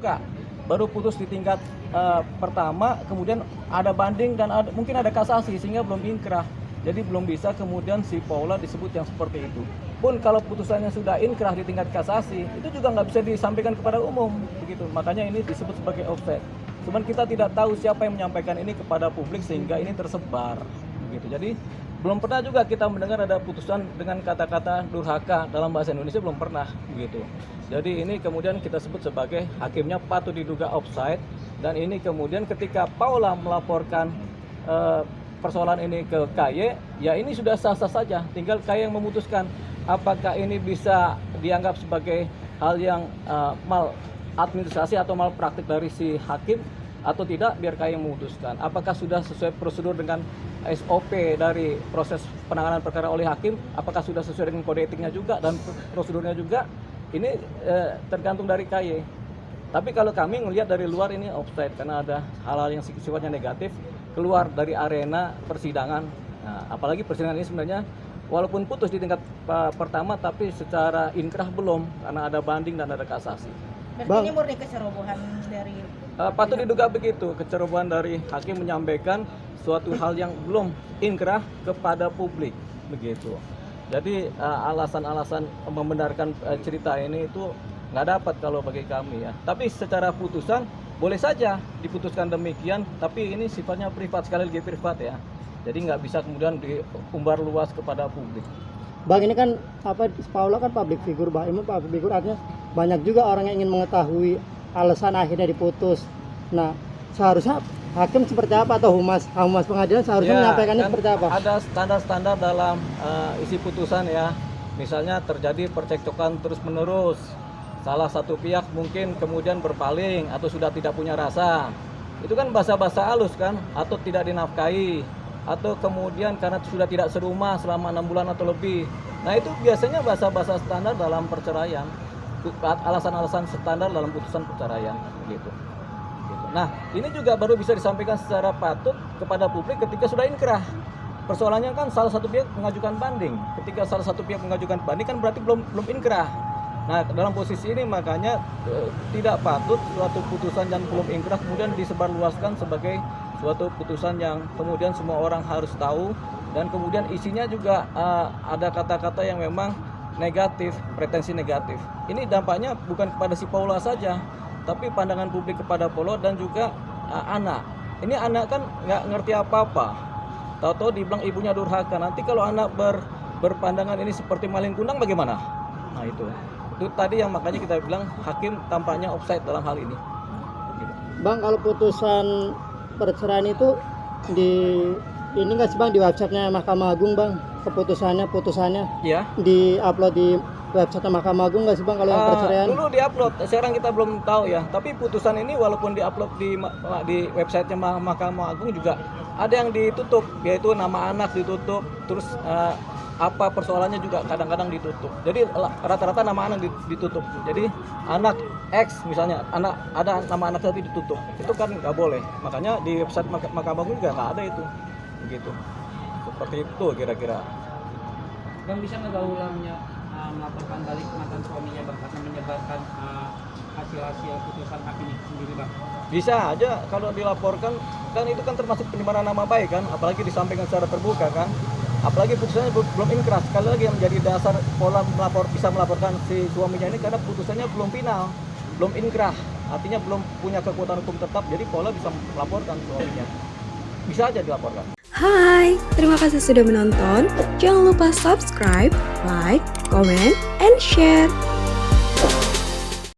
terbuka, baru putus di tingkat pertama, kemudian ada banding dan mungkin ada kasasi sehingga belum inkrah. Jadi belum bisa kemudian si Paula disebut yang seperti itu. Pun kalau putusannya sudah inkrah di tingkat kasasi, itu juga nggak bisa disampaikan kepada umum, begitu. Makanya ini disebut sebagai offset. Cuman kita tidak tahu siapa yang menyampaikan ini kepada publik sehingga ini tersebar, begitu. Jadi belum pernah juga kita mendengar ada putusan dengan kata-kata durhaka dalam bahasa Indonesia, belum pernah, begitu. Jadi ini kemudian kita sebut sebagai hakimnya patut diduga offside. Dan ini kemudian ketika Paula melaporkan persoalan ini ke KY, ya ini sudah sah-sah saja. Tinggal KY yang memutuskan apakah ini bisa dianggap sebagai hal yang maladministrasi atau malpraktik dari si hakim atau tidak, biar KY yang memutuskan. Apakah sudah sesuai prosedur dengan SOP dari proses penanganan perkara oleh hakim, apakah sudah sesuai dengan kode etiknya juga dan prosedurnya juga, ini tergantung dari KY. Tapi kalau kami melihat dari luar ini offside karena ada hal-hal yang sifatnya negatif keluar dari arena persidangan. Nah, apalagi persidangan ini sebenarnya walaupun putus di tingkat pertama tapi secara inkrah belum karena ada banding dan ada kasasi. Berarti ini murni kecerobohan dari patut diduga begitu, kecerobohan dari hakim menyampaikan suatu hal yang belum inkrah kepada publik, begitu. Jadi alasan-alasan membenarkan cerita ini itu nggak dapat kalau bagi kami ya. Tapi secara putusan boleh saja diputuskan demikian, tapi ini sifatnya privat, sekali lagi privat ya. Jadi nggak bisa kemudian diumbar luas kepada publik. Bang, ini kan Paula kan public figure, Bang. Ini public figure artinya banyak juga orang yang ingin mengetahui alasan akhirnya diputus. Nah, seharusnya hakim seperti apa atau humas pengadilan seharusnya menyampaikannya kan seperti apa? Ada standar-standar dalam isi putusan ya. Misalnya terjadi percekcokan terus-menerus. Salah satu pihak mungkin kemudian berpaling atau sudah tidak punya rasa. Itu kan bahasa-bahasa halus kan, atau tidak dinafkahi, atau kemudian karena sudah tidak serumah selama 6 bulan atau lebih. Nah itu biasanya bahasa-bahasa standar dalam perceraian, alasan-alasan standar dalam putusan perceraian gitu. Nah ini juga baru bisa disampaikan secara patut kepada publik ketika sudah inkrah. Persoalannya kan salah satu pihak mengajukan banding. Ketika salah satu pihak mengajukan banding kan berarti belum inkrah. Nah dalam posisi ini makanya tidak patut suatu putusan yang belum inkrah kemudian disebarluaskan sebagai suatu putusan yang kemudian semua orang harus tahu, dan kemudian isinya juga ada kata-kata yang memang negatif, pretensi negatif. Ini dampaknya bukan kepada si Paula saja, tapi pandangan publik kepada Paula dan juga anak. Ini anak kan nggak ngerti apa-apa, tahu-tahu dibilang ibunya durhaka. Nanti kalau anak berpandangan ini seperti maling kundang bagaimana? Nah itu tadi yang makanya kita bilang hakim tampaknya offside dalam hal ini. Bang, kalau putusan perceraian itu ini nggak sih Bang di websitenya Mahkamah Agung, Bang, putusannya Ya. Di-upload di website Mahkamah Agung nggak sih Bang kalau yang perceraian? Dulu di-upload, sekarang kita belum tahu ya. Tapi putusan ini walaupun di-upload di websitenya Mahkamah Agung juga ada yang ditutup, yaitu nama anak ditutup, terus apa persoalannya juga kadang-kadang ditutup. Jadi rata-rata nama anak ditutup. Jadi anak X misalnya, ada nama anak tapi ditutup. Itu kan nggak boleh. Makanya di website Mahkamah Agung juga nggak ada itu. Begitu. Seperti itu kira-kira. Bang, bisa nggak gaulannya melaporkan balik mantan suaminya Bang karena menyebarkan hasil putusan hakim itu sendiri Bang? Bisa aja kalau dilaporkan, kan itu kan termasuk pencemaran nama baik kan, apalagi disampaikan secara terbuka kan. Apalagi putusannya belum inkrah. Sekali lagi yang menjadi dasar Paula bisa melaporkan si suaminya ini karena putusannya belum final, belum inkrah, artinya belum punya kekuatan hukum tetap. Jadi Paula bisa melaporkan suaminya, bisa aja dilaporkan. Hai, terima kasih sudah menonton. Jangan lupa subscribe, like, comment, and share.